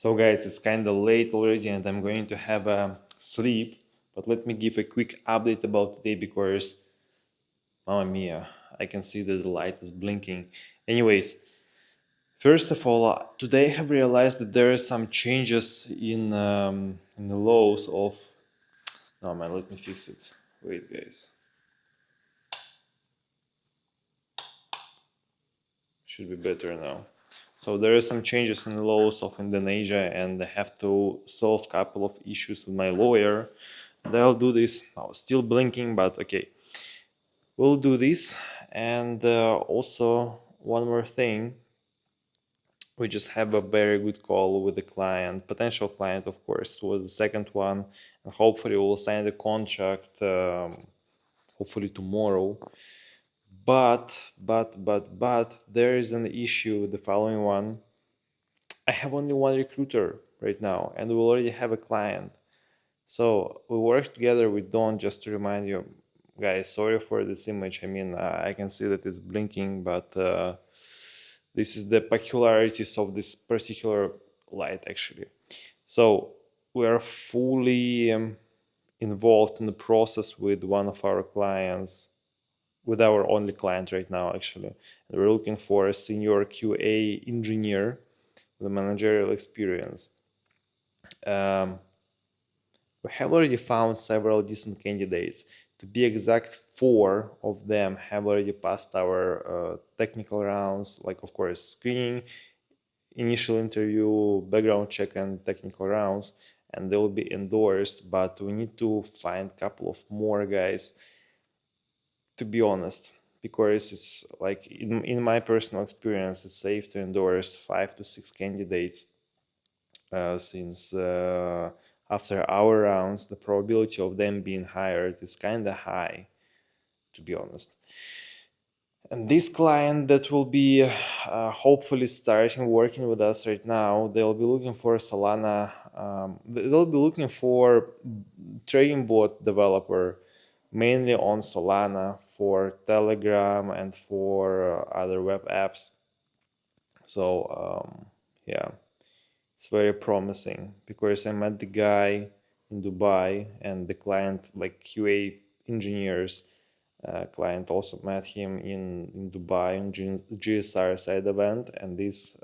So guys, it's kind of late already and I'm going to have a sleep. But let me give a quick update about today because, mamma mia, I can see that the light is blinking. Anyways, first of all, today I have realized that there are some changes in the laws of... No man, let me fix it. Wait guys. Should be better now. So there are some changes in the laws of Indonesia and I have to solve a couple of issues with my lawyer. And I'll do this. Oh, still blinking, but okay. We'll do this. And also one more thing. We just have a very good call with the client, potential client, of course. It was the second one. And hopefully we'll sign the contract hopefully tomorrow. But there is an issue, the following one. I have only one recruiter right now, and we already have a client. So we work together with Don, just to remind you, guys, sorry for this image. I mean, I can see that it's blinking, but this is the peculiarities of this particular light, actually. So we are fully involved in the process with one of our clients, with our only client right now, actually. And we're looking for a senior QA engineer with a managerial experience. We have already found several decent candidates. To be exact, 4 of them have already passed our technical rounds, like, of course, screening, initial interview, background check, and technical rounds, and they will be endorsed. But we need to find a couple of more guys, to be honest, because it's like, in my personal experience, it's safe to endorse 5 to 6 candidates since after our rounds, the probability of them being hired is kind of high, to be honest. And this client that will be hopefully starting working with us right now, they'll be looking for Solana. They'll be looking for trading bot developer, mainly on Solana for Telegram and for other web apps. So yeah, it's very promising because I met the guy in Dubai and the client, like QA engineers, client also met him in Dubai in GSR side event, and this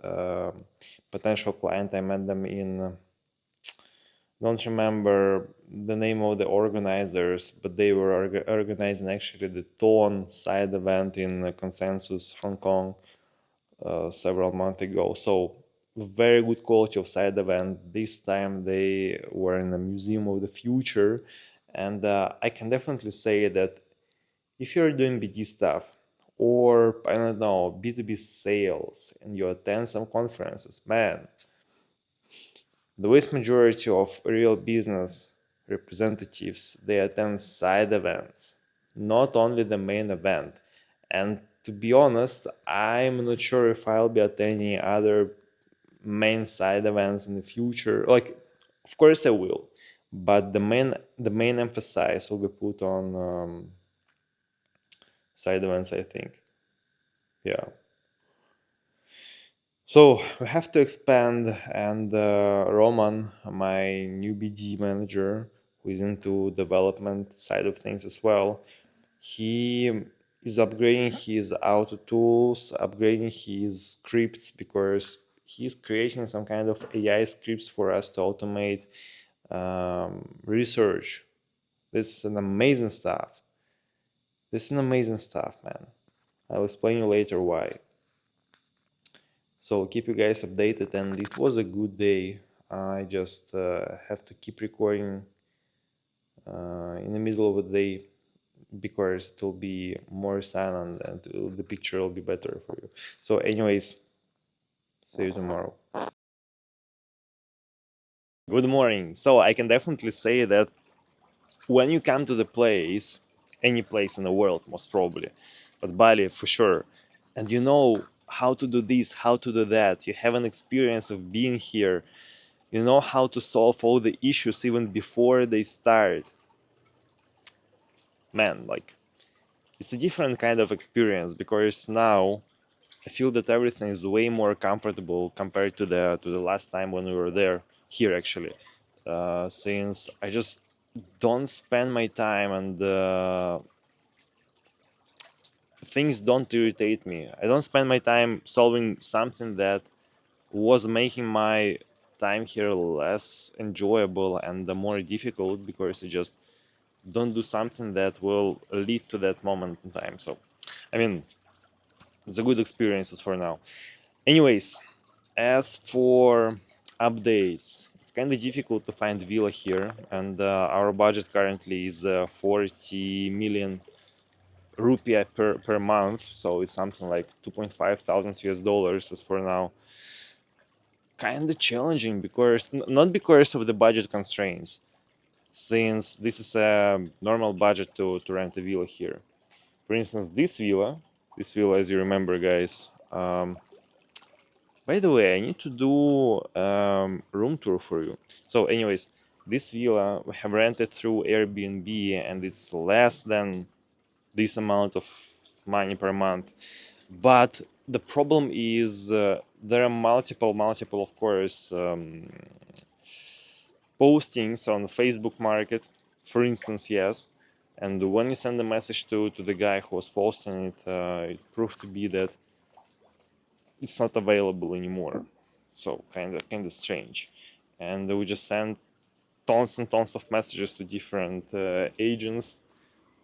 potential client, I met them in, don't remember the name of the organizers, but they were organizing actually the Tone side event in Consensus Hong Kong several months ago. So very good quality of side event. This time they were in the Museum of the Future, and I can definitely say that if you're doing BD stuff or, I don't know, B2B sales and you attend some conferences, man, the vast majority of real business representatives, they attend side events, not only the main event. And to be honest, I'm not sure if I'll be attending other main side events in the future. Like, of course I will, but the main emphasis will be put on side events, I think. Yeah. So we have to expand, and Roman, my new BD manager, who is into development side of things as well, he is upgrading his auto tools, upgrading his scripts, because he's creating some kind of AI scripts for us to automate research. This is an amazing stuff. This is an amazing stuff, man. I'll explain you later why. So keep you guys updated, and it was a good day. I just have to keep recording in the middle of the day because it will be more sun and the picture will be better for you. So anyways, see you tomorrow. Good morning. So I can definitely say that when you come to the place, any place in the world most probably, but Bali for sure, and you know how to do this, how to do that, you have an experience of being here, you know how to solve all the issues even before they start, man, like, it's a different kind of experience because now I feel that everything is way more comfortable compared to the last time when we were there here actually. Since I just don't spend my time and things don't irritate me. I don't spend my time solving something that was making my time here less enjoyable and more difficult because I just don't do something that will lead to that moment in time. So, I mean, it's a good experiences for now. Anyways, as for updates, it's kind of difficult to find villa here, and our budget currently is 40 million rupiah per month, so it's something like 2.5 thousand US dollars as for now. Kind of challenging because not because of the budget constraints, since this is a normal budget to rent a villa here. For instance, this villa, as you remember, guys. By the way, I need to do room tour for you. So, anyways, this villa we have rented through Airbnb, and it's less than this amount of money per month. But the problem is there are multiple, of course, postings on Facebook Market, for instance, yes. And when you send a message to the guy who was posting it, it proved to be that it's not available anymore. So kind of strange. And we just sent tons and tons of messages to different agents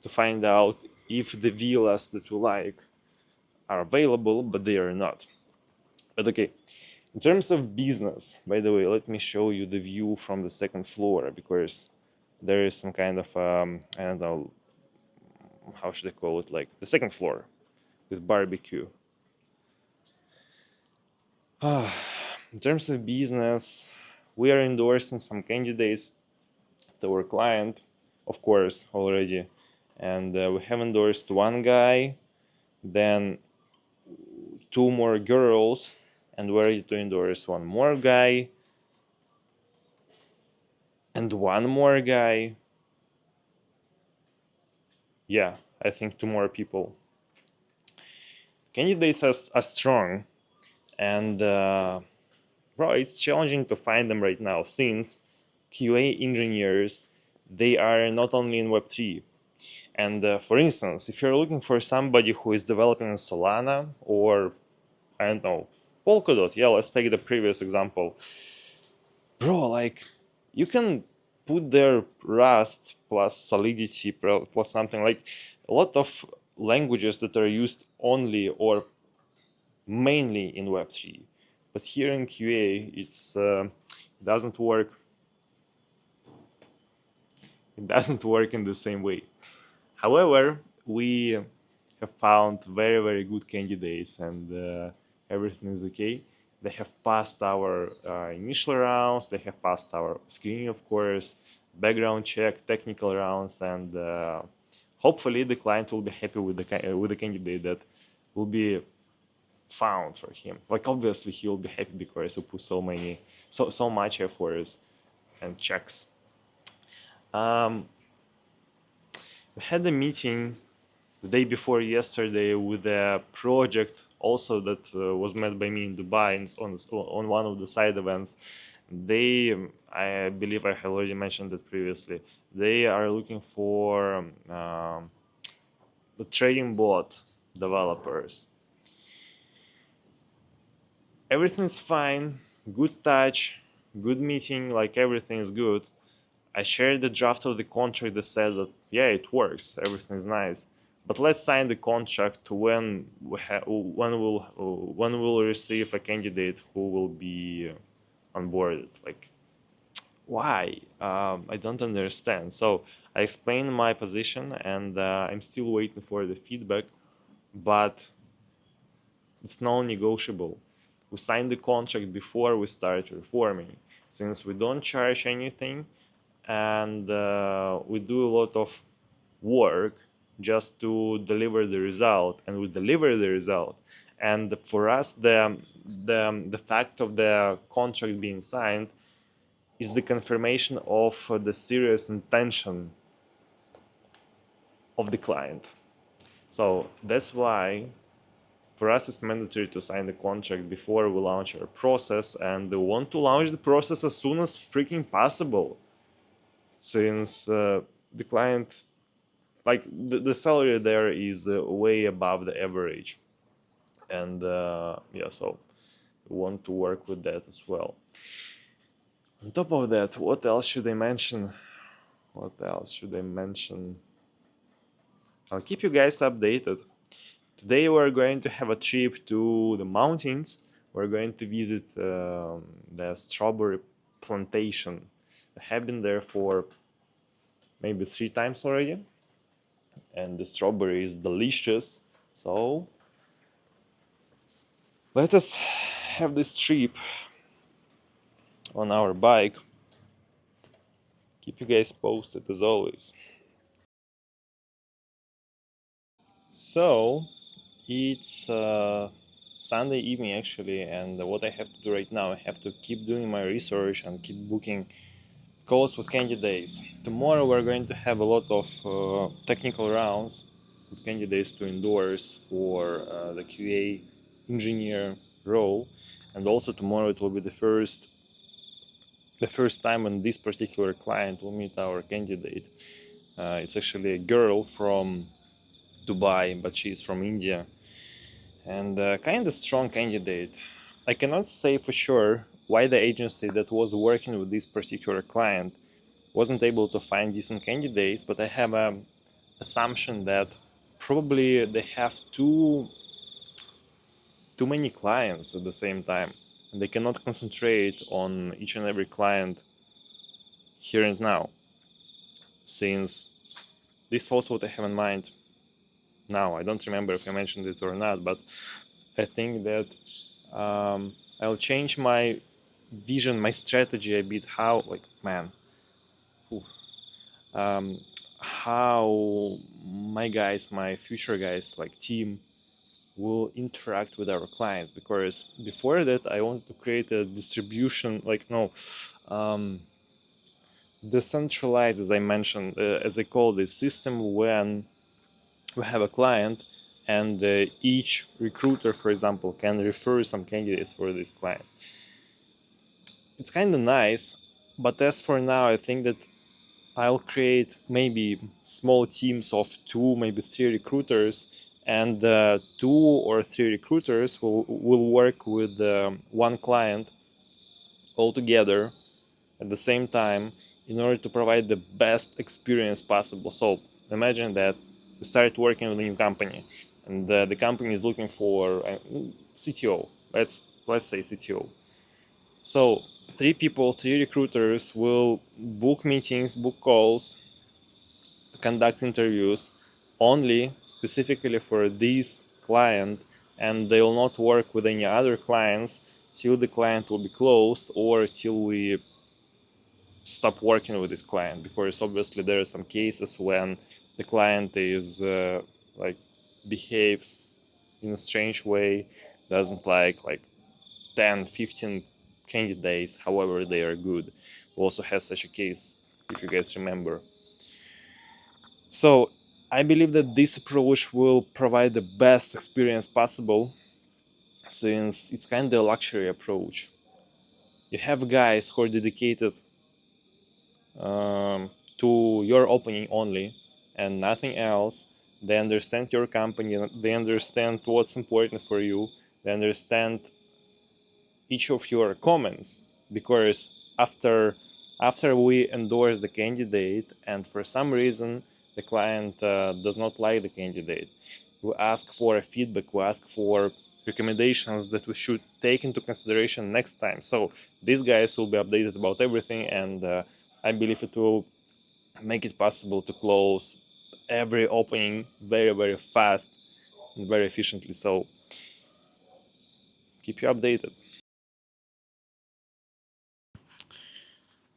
to find out if the villas that we like are available, but they are not. But okay, in terms of business, by the way, let me show you the view from the second floor because there is some kind of I don't know, how should I call it, like the second floor with barbecue. In terms of business, we are endorsing some candidates to our client, of course, already, and we have endorsed one guy, then two more girls, and we're ready to endorse one more guy and one more guy. Yeah, I think two more people. Candidates are strong, and bro, it's challenging to find them right now since QA engineers, they are not only in Web3. And for instance, if you're looking for somebody who is developing in Solana or, I don't know, Polkadot, yeah, let's take the previous example. Bro, like, you can put there Rust plus Solidity plus something like a lot of languages that are used only or mainly in Web3. But here in QA, it doesn't work. It doesn't work in the same way. However, we have found very good candidates, and everything is okay. They have passed our initial rounds. They have passed our screening, of course, background check, technical rounds, and hopefully the client will be happy with the candidate that will be found for him. Like obviously he will be happy because we put so much efforts and checks. We had a meeting the day before yesterday with a project also that was met by me in Dubai on one of the side events. They, I believe I have already mentioned that previously, they are looking for the trading bot developers. Everything's fine, good touch, good meeting, like everything is good. I shared the draft of the contract that said that yeah, it works, everything's nice. But let's sign the contract when we'll receive a candidate who will be onboarded. Like, why? I don't understand. So I explained my position, and I'm still waiting for the feedback. But it's non-negotiable. We signed the contract before we start reforming. Since we don't charge anything, and we do a lot of work just to deliver the result, and we deliver the result. And for us, the fact of the contract being signed is the confirmation of the serious intention of the client. So that's why For us, it's mandatory to sign the contract before we launch our process, and we want to launch the process as soon as freaking possible, since the client, like the salary there is way above the average, and yeah, so we want to work with that as well. On top of that, what else should I mention? What else should I mention? I'll keep you guys updated. Today we're going to have a trip to the mountains. We're going to visit the strawberry plantation. I have been there for maybe 3 times already, and the strawberry is delicious. So let us have this trip on our bike. Keep you guys posted as always. So it's Sunday evening actually, and what I have to do right now, I have to keep doing my research and keep booking calls with candidates. Tomorrow we're going to have a lot of technical rounds with candidates to endorse for the QA engineer role, and also tomorrow it will be the first time when this particular client will meet our candidate. It's actually a girl from Dubai, but she's from India, and kind of strong candidate. I cannot say for sure why the agency that was working with this particular client wasn't able to find decent candidates, but I have an assumption that probably they have too many clients at the same time, and they cannot concentrate on each and every client here and now. Since this is also what I have in mind now. I don't remember if I mentioned it or not, but I think that I'll change my vision, my strategy a bit. How, like, man, how my guys, my future guys, like team, will interact with our clients. Because before that, I wanted to create a distribution, like, no, decentralized, as I mentioned, as I call this system, when we have a client and each recruiter, for example, can refer some candidates for this client. It's kind of nice, but as for now, I think that I'll create maybe small teams of 2, maybe 3 recruiters, and 2 or 3 recruiters will work with one client all together at the same time in order to provide the best experience possible. So imagine that we started working with a new company, and the company is looking for a CTO. Let's say CTO. So 3 people, 3 recruiters will book meetings, book calls, conduct interviews only specifically for this client, and they will not work with any other clients till the client will be closed or till we stop working with this client. Because obviously there are some cases when the client is like behaves in a strange way, doesn't like 10, 15 candidates, however they are good. We also have such a case, if you guys remember. So I believe that this approach will provide the best experience possible, since it's kind of a luxury approach. You have guys who are dedicated to your opening only and nothing else. They understand your company, they understand what's important for you, they understand each of your comments. Because after we endorse the candidate and for some reason the client does not like the candidate, we ask for a feedback, we ask for recommendations that we should take into consideration next time. So these guys will be updated about everything, and I believe it will make it possible to close every opening very, very fast and very efficiently. So keep you updated.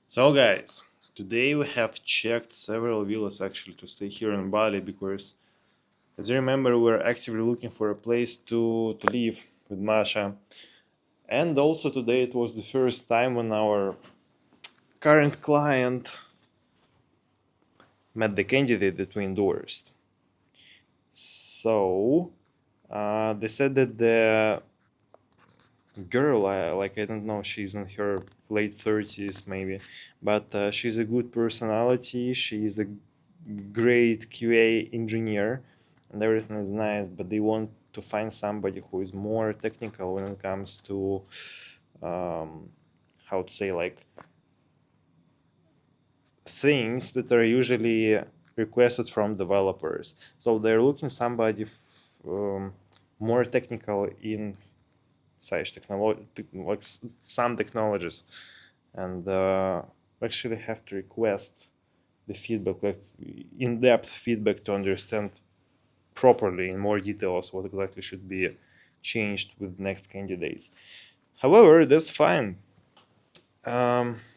So guys, today we have checked several villas actually to stay here in Bali, because as you remember, we're actively looking for a place to live with Masha. And also today it was the first time when our current client met the candidate that we endorsed. So They said that the girl, like, I don't know, she's in her late 30s maybe, but she's a good personality. She's a great QA engineer, and everything is nice. But they want to find somebody who is more technical when it comes to, how to say, like, things that are usually requested from developers. So they're looking somebody more technical in such technology, like some technologies, and actually have to request the feedback, like in-depth feedback, to understand properly in more details what exactly should be changed with next candidates. However, that's fine.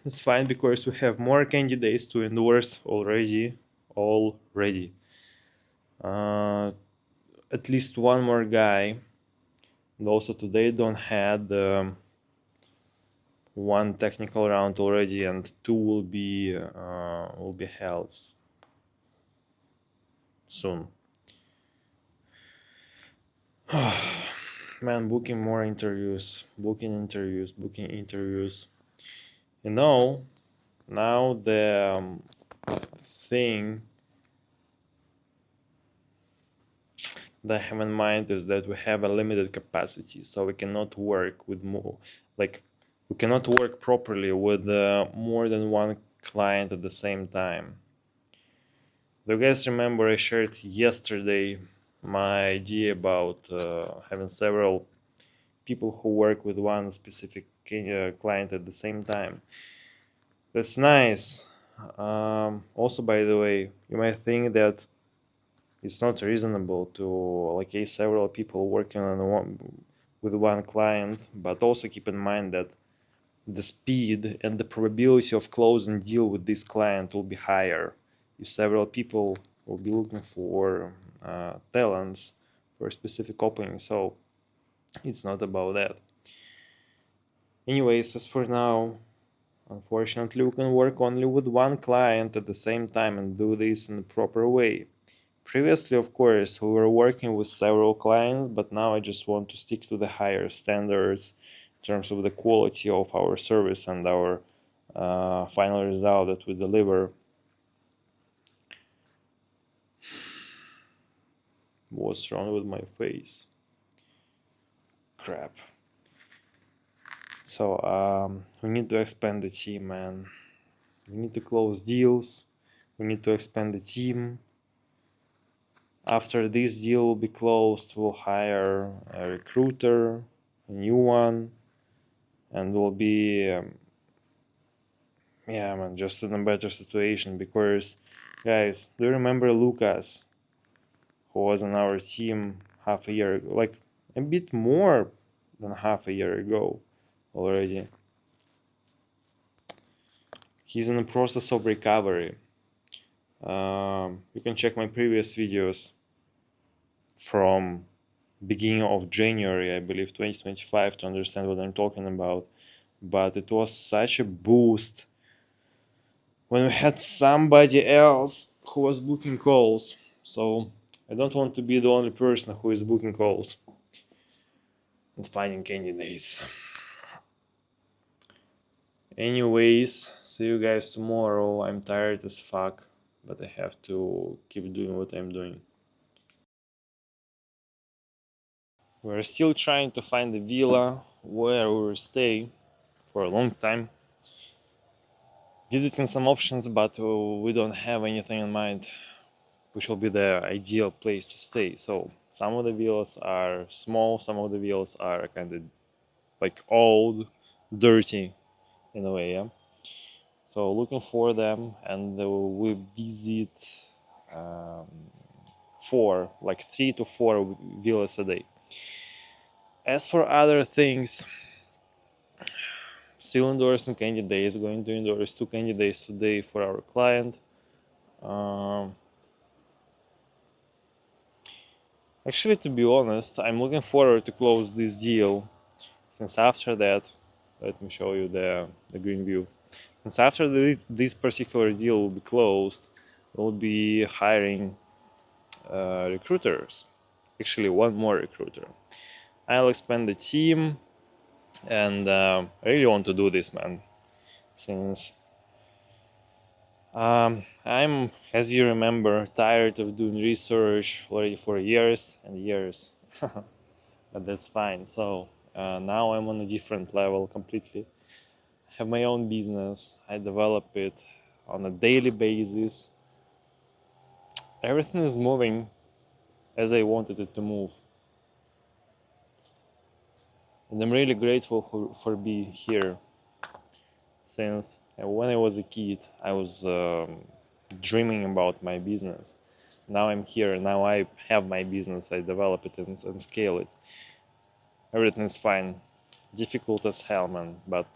It's fine because we have more candidates to endorse already. Already, uh, at least one more guy. And also today don't had one technical round already, and two will be held soon. Man, booking more interviews, booking interviews, booking interviews. You know, now the thing that I have in mind is that we have a limited capacity, so we cannot work with more, like, we cannot work properly with more than one client at the same time. Do you guys remember I shared yesterday my idea about having several people who work with one specific client at the same time? That's nice. Also, by the way, you might think that it's not reasonable to like several people working on with one client, but also keep in mind that the speed and the probability of closing deal with this client will be higher if several people will be looking for talents for a specific opening. So it's not about that. Anyways, as for now, unfortunately, we can work only with one client at the same time and do this in a proper way. Previously, of course, we were working with several clients, but now I just want to stick to the higher standards in terms of the quality of our service and our final result that we deliver. What's wrong with my face? Crap. So we need to expand the team, man. We need to close deals. We need to expand the team. After this deal will be closed, we'll hire a recruiter, a new one, and we'll be yeah, man, just in a better situation. Because, guys, do you remember Lucas, who was on our team half a year ago? Like, a bit more than half a year ago already. He's in the process of recovery. You can check my previous videos from beginning of January, I believe, 2025, to understand what I'm talking about. But it was such a boost when we had somebody else who was booking calls. So I don't want to be the only person who is booking calls and finding candidates. Anyways, see you guys tomorrow. I'm tired as fuck, but I have to keep doing what I'm doing. We're still trying to find a villa where we will stay for a long time. Visiting some options, but we don't have anything in mind which will be the ideal place to stay. So some of the villas are small, some of the villas are kind of like old, dirty in a way. Yeah. So looking for them, and we visit um, four, like 3 to 4 villas a day. As for other things, still endorsing candidates, going to endorse 2 candidates today for our client. Um, Actually, to be honest, I'm looking forward to close this deal, since after that, let me show you the green view. Since after this particular deal will be closed, we'll be hiring recruiters. actually one more recruiter. I'll expand the team, and I really want to do this, man, since I'm, as you remember, tired of doing research already for years and years. But that's fine. So now I'm on a different level completely. I have my own business. I develop it on a daily basis. Everything is moving as I wanted it to move. And I'm really grateful for being here. Since when I was a kid, I was dreaming about my business. Now I'm here. Now I have my business. I develop it and scale it. Everything is fine. Difficult as hell, man. But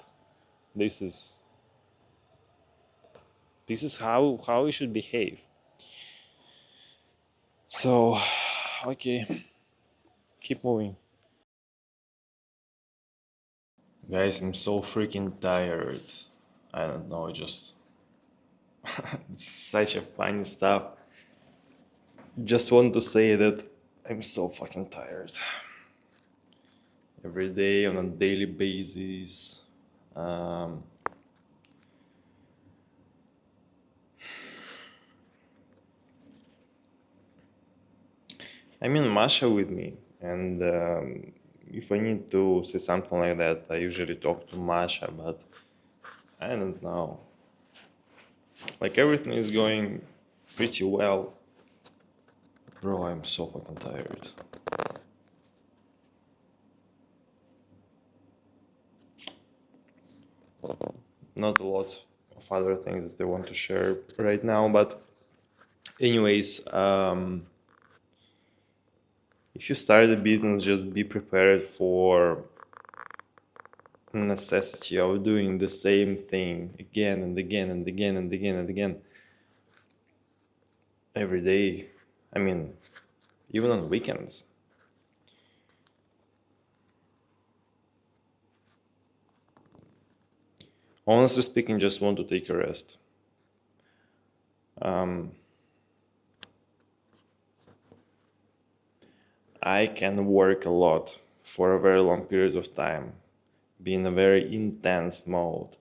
this is how we should behave. So, okay, keep moving. Guys, I'm so freaking tired. I don't know, just such a funny stuff. Just want to say that I'm so fucking tired. Every day on a daily basis. Um, I mean, Masha with me, and if I need to say something like that, I usually talk to Masha, but I don't know. Like everything is going pretty well. Bro, I'm so fucking tired. Not a lot of other things that I want to share right now, but anyways, if you start a business, just be prepared for necessity of doing the same thing again and again and again and again and again every day. I mean, even on weekends. Honestly speaking, just want to take a rest. I can work a lot for a very long period of time, be in a very intense mode.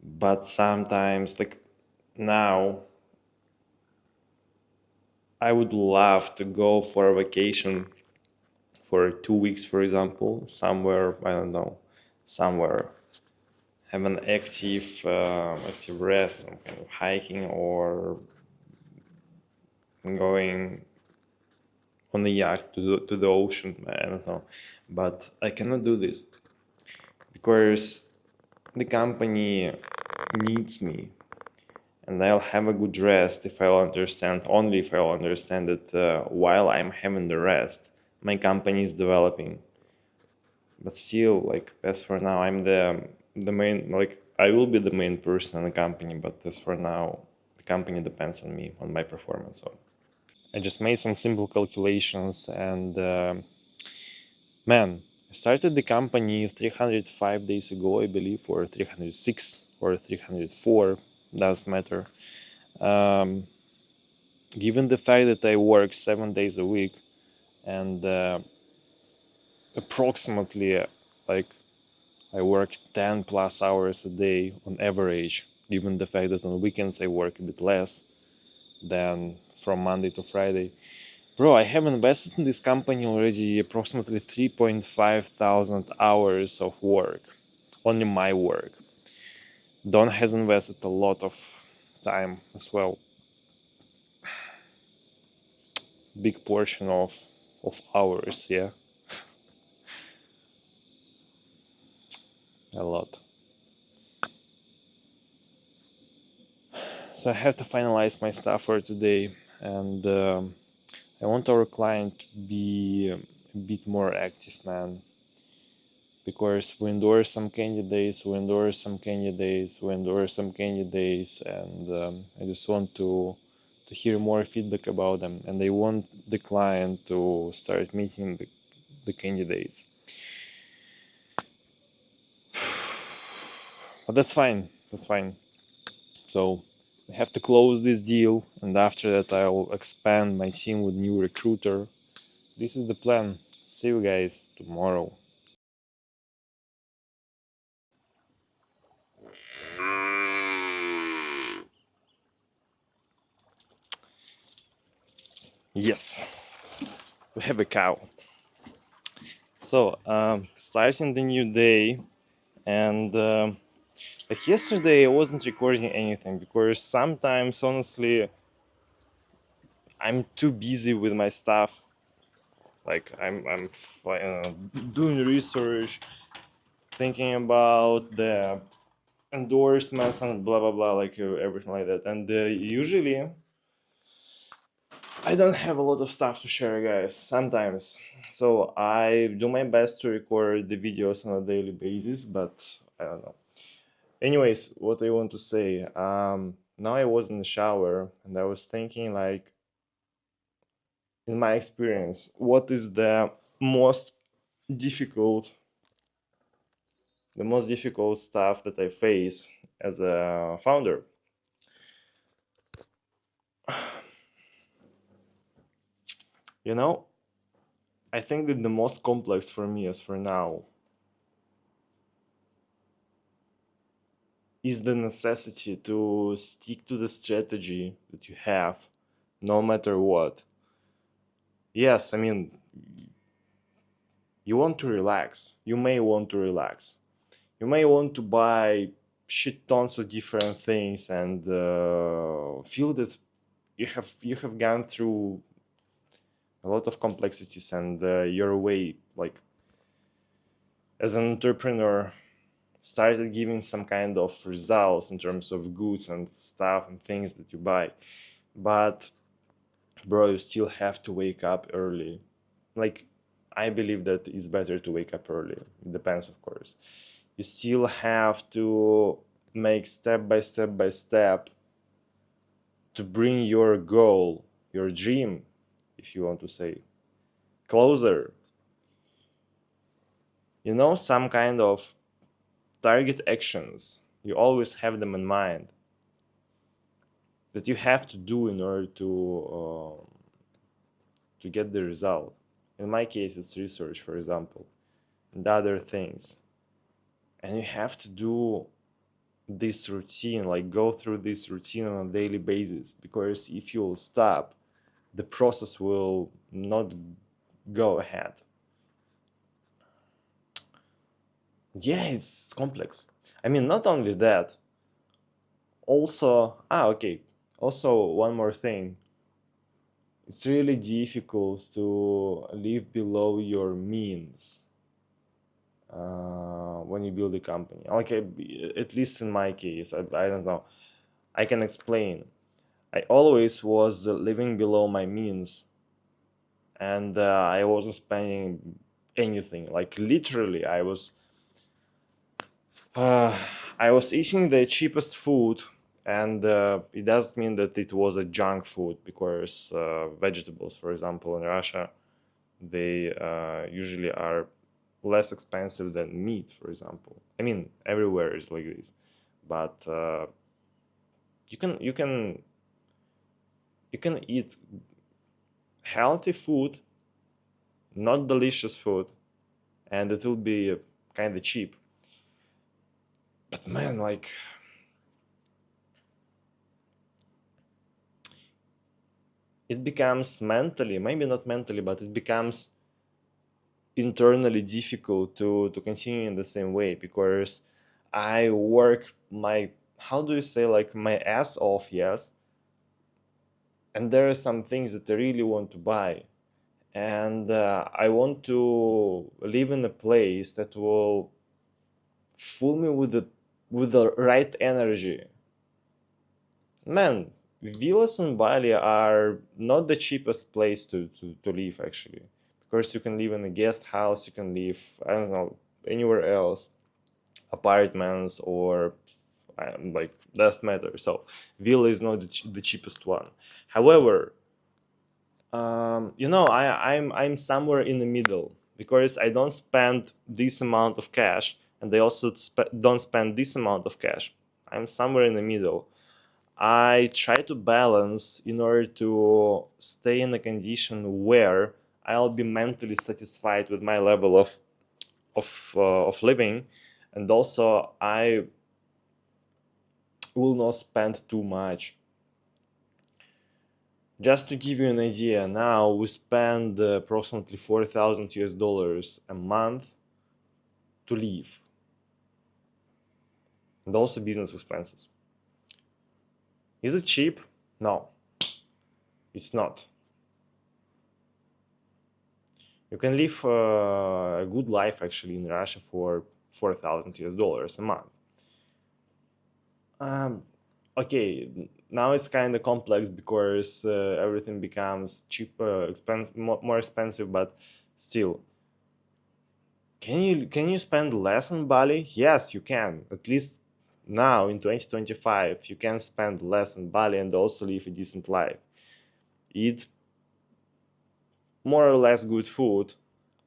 But sometimes, like now, I would love to go for a vacation for 2 weeks, for example, somewhere, I don't know, somewhere, have an active rest, some kind of hiking or going on a yacht to the ocean, I don't know. But I cannot do this because the company needs me, and I'll have a good rest if I'll understand, only if I'll understand that while I'm having the rest, my company is developing. But still, like as for now, I'm the main, like I will be the main person in the company, but as for now, the company depends on me, on my performance. So I just made some simple calculations, and man, I started the company 305 days ago, I believe, or 306 or 304, doesn't matter. Um, Given the fact that I work 7 days a week and approximately like I work 10 plus hours a day on average, given the fact that on weekends I work a bit less than from Monday to Friday. Bro, I have invested in this company already approximately 3.5 thousand hours of work, only my work. Don has invested a lot of time as well, big portion of hours, yeah, a lot. So I have to finalize my stuff for today, and I want our client to be a bit more active, man. Because we endorse some candidates, and I just want to hear more feedback about them, and I want the client to start meeting the candidates. But that's fine. That's fine. So I have to close this deal, and after that, I'll expand my team with new recruiter. this is the plan. See you guys tomorrow. Yes, we have a cow. So, starting the new day, and like yesterday, I wasn't recording anything because sometimes, honestly, I'm too busy with my stuff. Like doing research, thinking about the endorsements and blah blah blah, like everything like that. And usually, I don't have a lot of stuff to share, guys. Sometimes, so I do my best to record the videos on a daily basis, but I don't know. Anyways, what I want to say. Now I was in the shower and I was thinking, like, in my experience, what is most difficult, the most difficult stuff that I face as a founder. You know, I think that the most complex for me as for now is the necessity to stick to the strategy that you have no matter what. Yes, I mean, you want to relax. You may want to relax. You may want to buy shit tons of different things and feel that you have gone through a lot of complexities and your way, like, as an entrepreneur, started giving some kind of results in terms of goods and stuff and things that you buy. But bro, you still have to wake up early. Like, I believe that it's better to wake up early. It depends, of course. You still have to make step by step to bring your goal, your dream, if you want to say, closer. You know, some kind of target actions. You always have them in mind that you have to do in order to get the result. In my case, it's research, for example, and other things. And you have to do this routine, like go through this routine on a daily basis, because if you'll stop, the process will not go ahead. Yeah, it's complex. I mean, not only that, also, okay, also one more thing. It's really difficult to live below your means when you build a company. Like, at least in my case, I don't know. I can explain. I always was living below my means, and I wasn't spending anything. Like, literally, uh, I was eating the cheapest food, and it doesn't mean that it was a junk food, because vegetables, for example, in Russia, they usually are less expensive than meat, for example. I mean, everywhere is like this, but you can you can eat healthy food, not delicious food, and it will be kind of cheap. But man, like, it becomes mentally, maybe not mentally, but it becomes internally difficult to continue in the same way, because I work my, how do you say, like, my ass off, yes, and there are some things that I really want to buy, and I want to live in a place that will fill me with the right energy. Man, villas in Bali are not the cheapest place to live, actually. Because you can live in a guest house, you can live, I don't know, anywhere else, apartments, or like, doesn't matter. So villa is not the cheapest one. However, I'm somewhere in the middle, because I don't spend this amount of cash, and I also don't spend this amount of cash. I'm somewhere in the middle. I try to balance in order to stay in a condition where I'll be mentally satisfied with my level of living, and also I will not spend too much. Just to give you an idea, now we spend approximately 4,000 US dollars a month to live, and also business expenses. Is it cheap? No, it's not. You can live a good life actually in Russia for 4,000 US dollars a month. Okay, now it's kind of complex because everything becomes cheaper, more expensive, but still. Can you spend less on Bali? Yes, you can. At least now in 2025, you can spend less on Bali and also live a decent life. Eat more or less good food,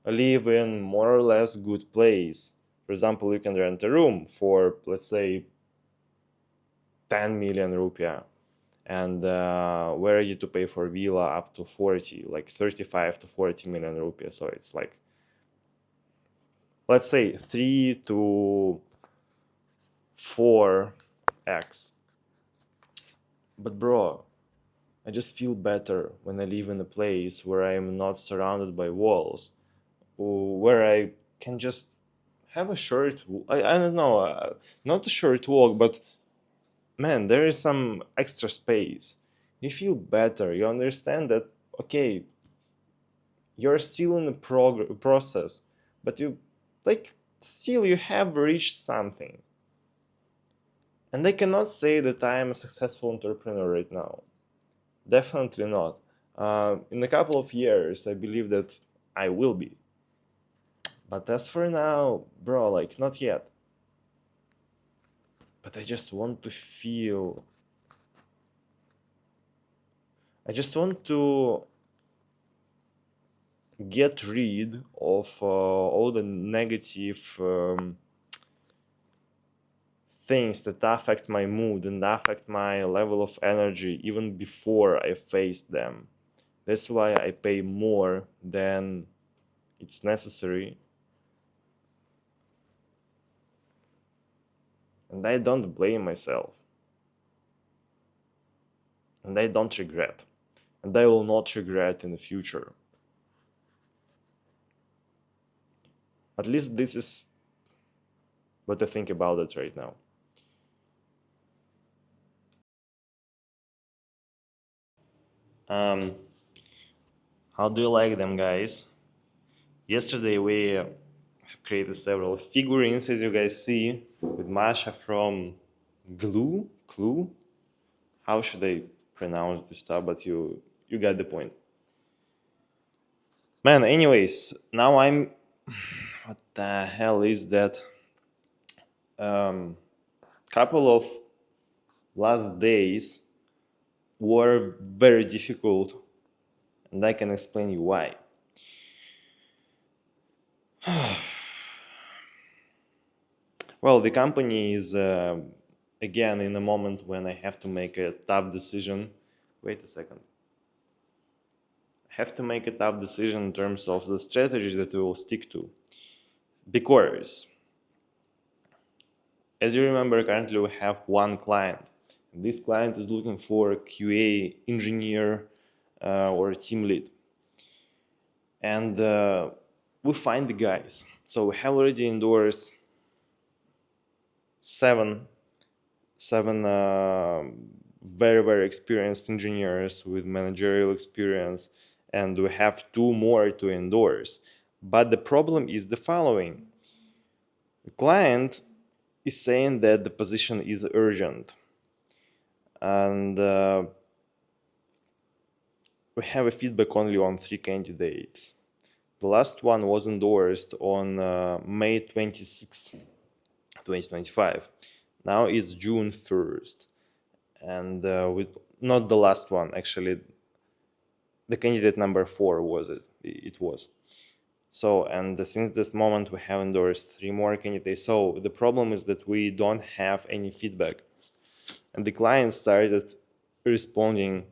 live in more or less good place. For example, you can rent a room for, let's say, 10 million rupiah, and we're ready to pay for villa up to 40, like 35 to 40 million rupiah. So it's like, let's say 3 to 4x. But bro, I just feel better when I live in a place where I am not surrounded by walls, or where I can just have a short, I don't know, not a short walk, but man, there is some extra space. You feel better. You understand that, okay, you're still in the process, but you, like, still you have reached something. And I cannot say that I am a successful entrepreneur right now. Definitely not. In a couple of years, I believe that I will be. But as for now, bro, like, not yet. But I just want to feel. I just want to get rid of all the negative things that affect my mood and affect my level of energy even before I face them. That's why I pay more than it's necessary. And I don't blame myself. And I don't regret. And I will not regret in the future. At least this is what I think about it right now. Um, how do you like them, guys? Yesterday we have created several figurines, as you guys see, with Masha from Clue. How should I pronounce this stuff? But you get the point. Man, anyways, now I'm. What the hell is that? Couple of last days were very difficult, and I can explain you why. Well, the company is again in a moment when I have to make a tough decision. Wait a second. I have to make a tough decision in terms of the strategies that we will stick to. Because, as you remember, currently we have one client. This client is looking for a QA engineer or a team lead. And we find the guys. So we have already endorsed seven very, very experienced engineers with managerial experience, and we have two more to endorse. But the problem is the following. The client is saying that the position is urgent, and we have a feedback only on 3 candidates. The last one was endorsed on May 26, 2025. Now it's June 1st. And with not the last one, actually, the candidate number 4 was it. It was. So, and since this moment, we have endorsed 3 more candidates. So the problem is that we don't have any feedback. And the client started responding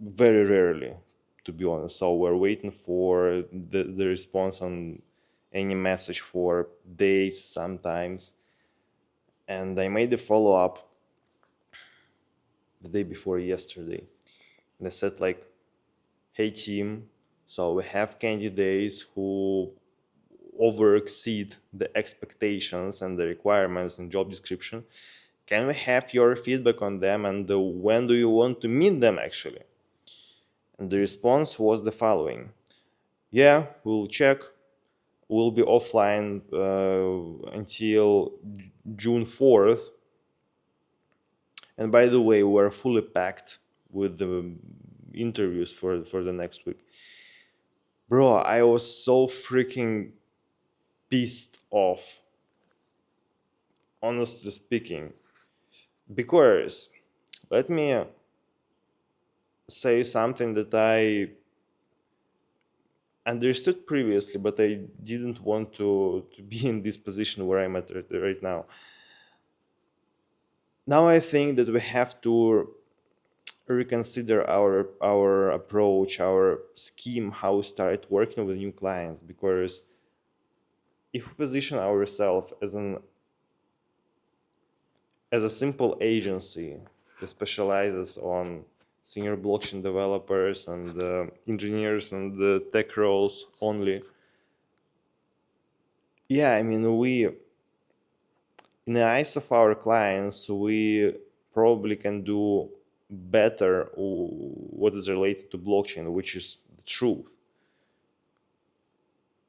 very rarely to be honest. So we're waiting for the response on any message for days sometimes. And I made a follow-up the day before yesterday. And I said like, hey team, so we have candidates who over exceed the expectations and the requirements in job description. Can we have your feedback on them, and when do you want to meet them actually? And the response was the following: yeah, we'll check. We'll be offline until June 4th. And by the way, we're fully packed with the interviews for the next week. Bro, I was so freaking pissed off, honestly speaking. Because let me say something that I understood previously, but I didn't want to be in this position where I'm at right now. Now I think that we have to reconsider our approach, our scheme, how we start working with new clients. Because if we position ourselves as a simple agency that specializes on senior blockchain developers and engineers and the tech roles only, yeah, I mean, in the eyes of our clients, we probably can do better what is related to blockchain, which is the truth.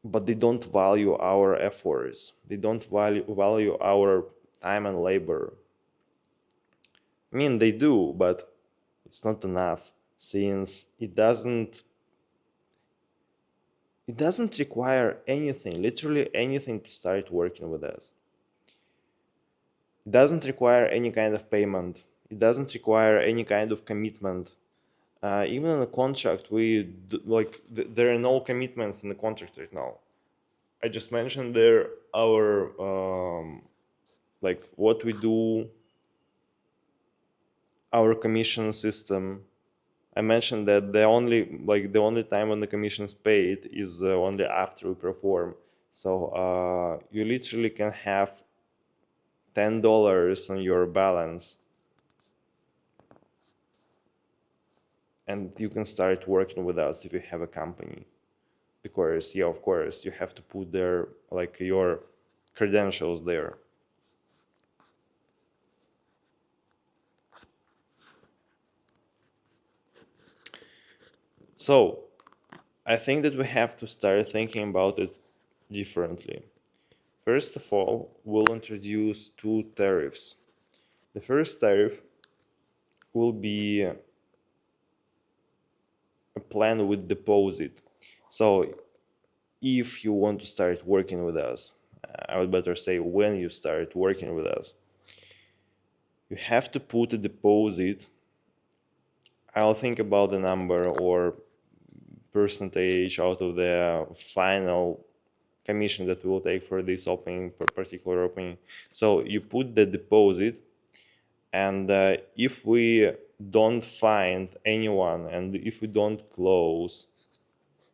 But they don't value our efforts. They don't value our time and labor. I mean, they do, but it's not enough, since it doesn't require anything, literally anything, to start working with us. It doesn't require any kind of payment. It doesn't require any kind of commitment. Even in the contract, there are no commitments in the contract right now. I just mentioned there our what we do, our commission system. I mentioned that the only time when the commission is paid is only after we perform. So you literally can have $10 on your balance, and you can start working with us if you have a company. Because yeah, of course, you have to put there your credentials there. So I think that we have to start thinking about it differently. First of all, we'll introduce two tariffs. The first tariff will be a plan with deposit. So if you want to start working with us, I would better say when you start working with us, you have to put a deposit. I'll think about the number or percentage out of the final commission that we will take for this opening, for particular opening. So you put the deposit, and if we don't find anyone and if we don't close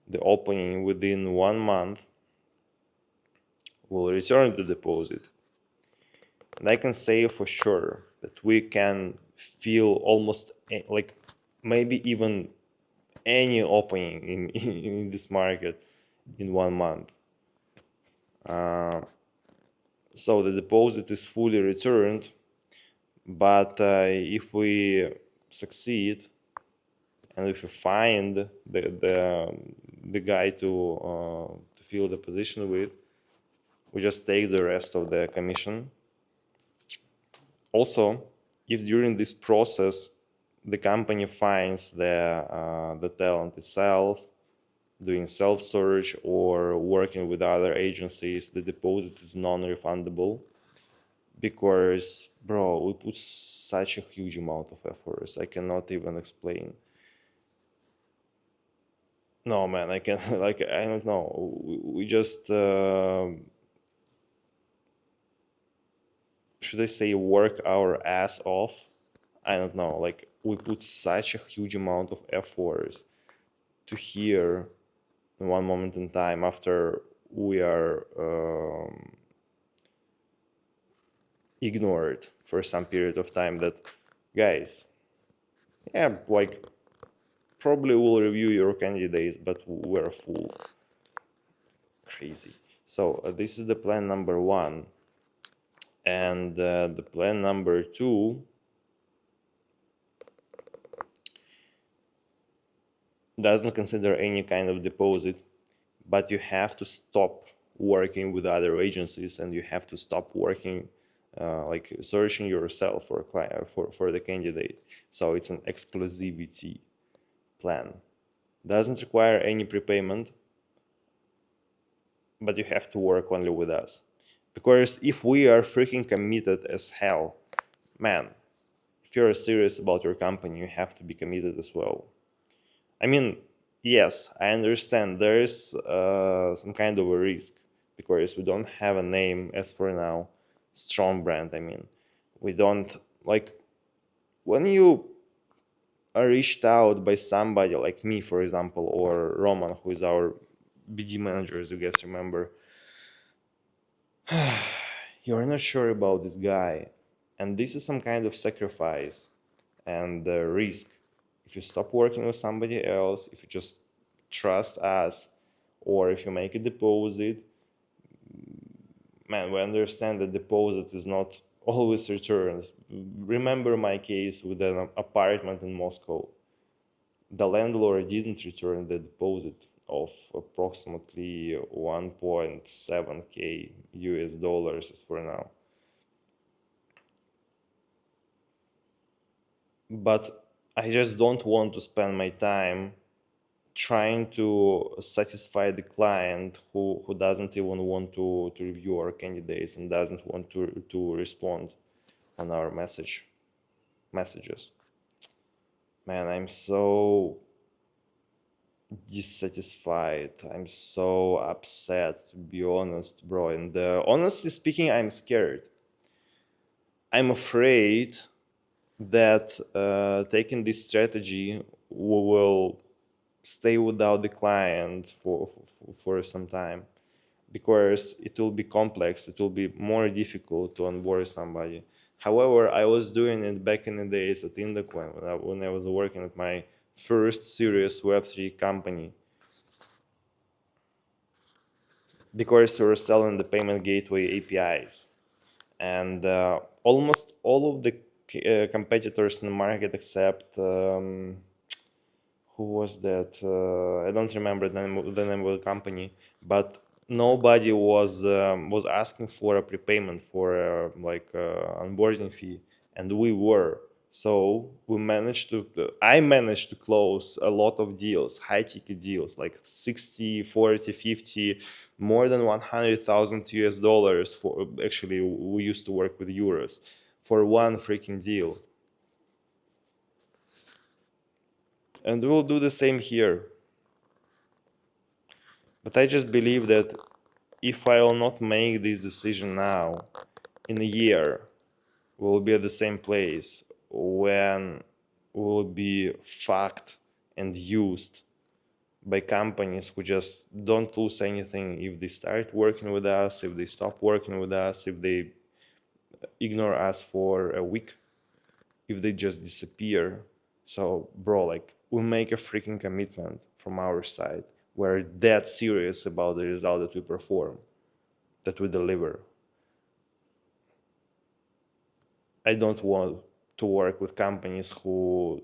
the opening within 1 month, we'll return the deposit. And I can say for sure that we can fill almost maybe even any opening in this market in 1 month. So the deposit is fully returned, but if we succeed and if we find the guy to fill the position with, we just take the rest of the commission. Also, if during this process the company finds the talent itself, doing self-search or working with other agencies, the deposit is non-refundable. Because, bro, we put such a huge amount of efforts, I cannot even explain. No, man, I can I don't know. We just should I say work our ass off? I don't know. We put such a huge amount of efforts to hear in one moment in time after we are ignored for some period of time that, guys, yeah, like probably will review your candidates, but we're a fool. Crazy. So this is the plan number one. And the plan number two doesn't consider any kind of deposit, but you have to stop working with other agencies and you have to stop working like searching yourself for a client, for the candidate. So it's an exclusivity plan. Doesn't require any prepayment, but you have to work only with us. Because if we are freaking committed as hell, man, if you're serious about your company, you have to be committed as well. I mean, yes, I understand there is some kind of a risk because we don't have a name as for now, strong brand. I mean, we don't like when you are reached out by somebody like me, for example, or Roman, who is our BD manager, as you guys remember. You're not sure about this guy, and this is some kind of sacrifice and risk. If you stop working with somebody else, if you just trust us, or if you make a deposit, man, we understand that deposit is not always returned. Remember my case with an apartment in Moscow. The landlord didn't return the deposit of approximately 1.7k US dollars as for now. But I just don't want to spend my time trying to satisfy the client who doesn't even want to review our candidates and doesn't want to respond on our messages. Man, I'm so dissatisfied. I'm so upset, to be honest, bro. And honestly speaking, I'm scared. I'm afraid that taking this strategy we will stay without the client for some time because it will be complex, it will be more difficult to onboard somebody. However, I was doing it back in the days at Indocoin when I was working at my first serious Web3 company, because we were selling the payment gateway APIs. And almost all of the competitors in the market except who was that? I don't remember the name of the company, but nobody was asking for a prepayment for like onboarding fee, and we were. So I managed to close a lot of deals, high ticket deals, like 60, 40, 50, more than 100,000 US dollars for, actually, we used to work with euros for one freaking deal. And we'll do the same here. But I just believe that if I will not make this decision now, in a year, we'll be at the same place when we'll be fucked and used by companies who just don't lose anything if they start working with us, if they stop working with us, if they ignore us for a week, if they just disappear. So, bro, like, we make a freaking commitment from our side. We're that serious about the result that we perform, that we deliver. I don't want to work with companies who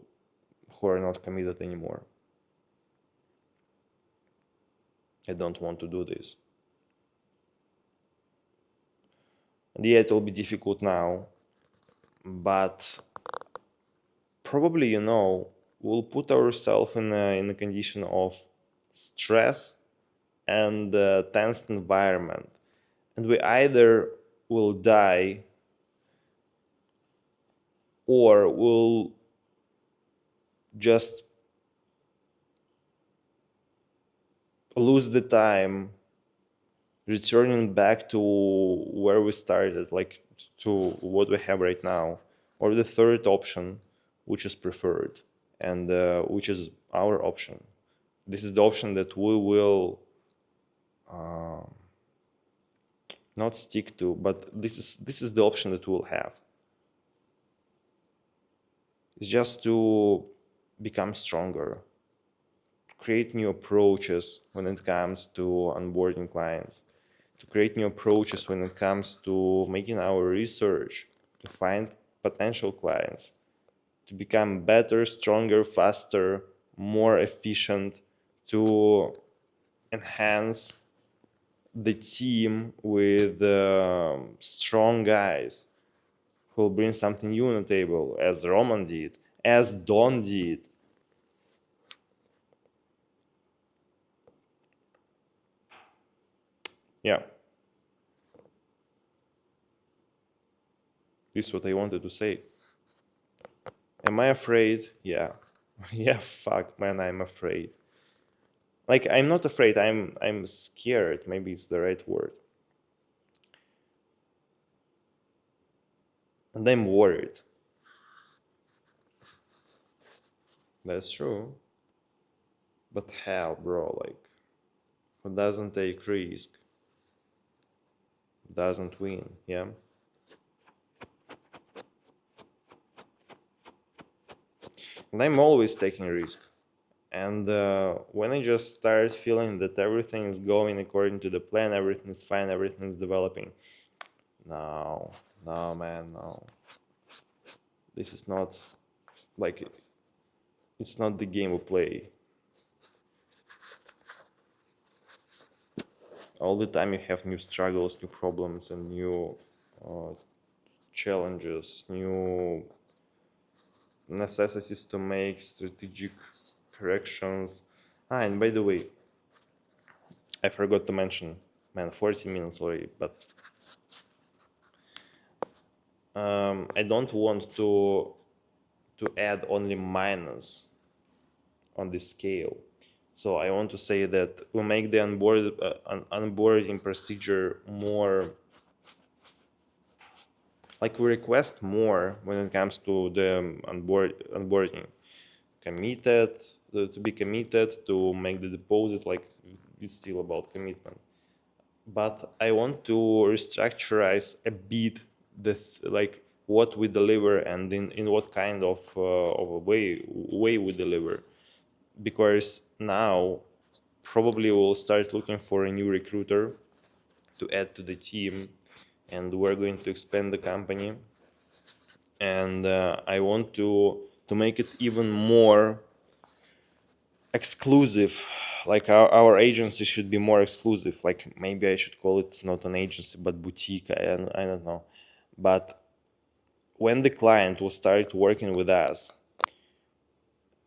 are not committed anymore. I don't want to do this. And yeah, it will be difficult now, but probably, we'll put ourselves in a condition of stress and tensed environment. And we either will die or we'll just lose the time returning back to where we started, like to what we have right now, or the third option, which is preferred and which is our option, This is the option that we will um, not stick to, but this is the option that we'll have. It's just to become stronger, create new approaches when it comes to onboarding clients, to create new approaches when it comes to making our research, to find potential clients, to become better, stronger, faster, more efficient, to enhance the team with strong guys who will bring something new on the table, as Roman did, as Don did. Yeah, this is what I wanted to say. Am I afraid? Yeah. Yeah, fuck, man, I'm afraid. Like, I'm not afraid, I'm scared. Maybe it's the right word. And I'm worried. That's true. But hell, bro, like, who doesn't take risk doesn't win, yeah? And I'm always taking risk. And when I just start feeling that everything is going according to the plan, everything is fine, everything is developing, no, no, man, no. This is not, like, it's not the game we play. All the time you have new struggles, new problems, and new uh, challenges, new necessities to make strategic corrections. And by the way, I forgot to mention, man, 40 minutes already, but I don't want to add only minus on this scale. So I want to say that we make the onboarding procedure more, like, we request more when it comes to the onboarding. Committed, to be committed, to make the deposit, like, it's still about commitment. But I want to restructurize a bit like what we deliver and in what kind of a way we deliver, because now probably we'll start looking for a new recruiter to add to the team, and we're going to expand the company, and I want to make it even more exclusive. Like, our agency should be more exclusive. Like, maybe I should call it not an agency but boutique. I don't know. But when the client will start working with us,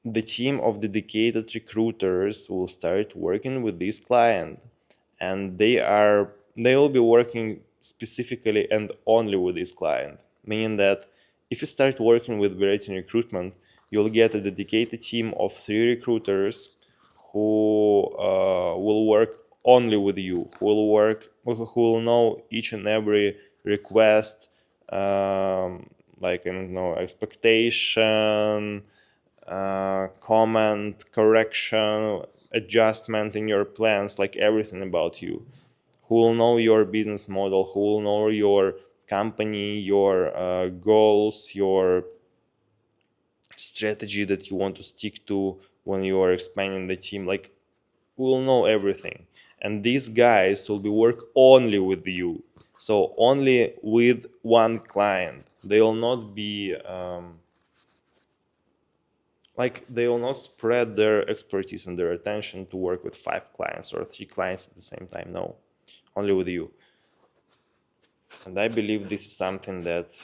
the team of dedicated recruiters will start working with this client, and they will be working specifically and only with this client, meaning that if you start working with Veretin recruitment, you'll get a dedicated team of 3 recruiters who will work only with you, who will know each and every request, like, I don't know, expectation, comment, correction, adjustment in your plans, like everything about you. Who will know your business model, who will know your company, your goals, your strategy that you want to stick to when you are expanding the team. Like, we will know everything. And these guys will be work only with you. So only with one client. They will not be like, they will not spread their expertise and their attention to work with 5 clients or 3 clients at the same time. No, only with you. And I believe this is something that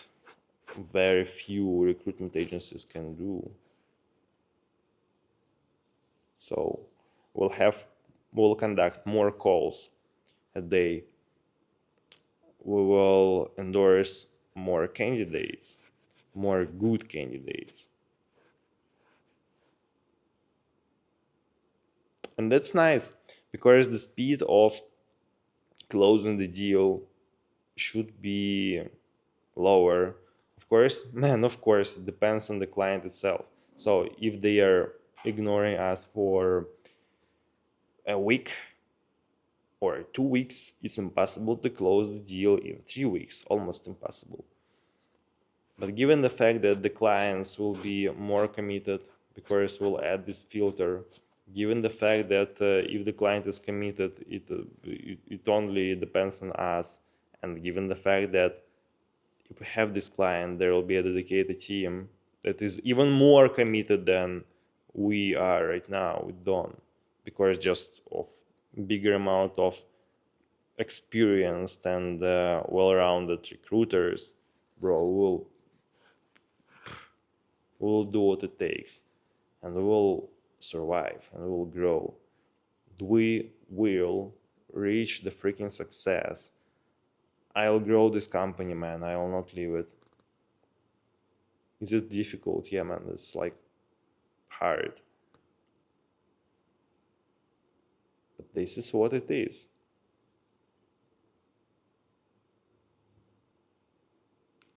very few recruitment agencies can do. So we'll conduct more calls a day. We will endorse more candidates, more good candidates. And that's nice, because the speed of closing the deal should be lower. Of course, man, of course, it depends on the client itself. So if they are ignoring us for a week or 2 weeks, it's impossible to close the deal in 3 weeks, almost impossible. But given the fact that the clients will be more committed because we'll add this filter, given the fact that if the client is committed, it only depends on us, and given the fact that if we have this client, there will be a dedicated team that is even more committed than we are right now with Don, because just of bigger amount of experienced and well-rounded recruiters, bro, we'll do what it takes, and we will survive and we will grow. We will reach the freaking success. I'll grow this company, man. I will not leave it. Is it difficult? Yeah, man. It's like hard. But this is what it is.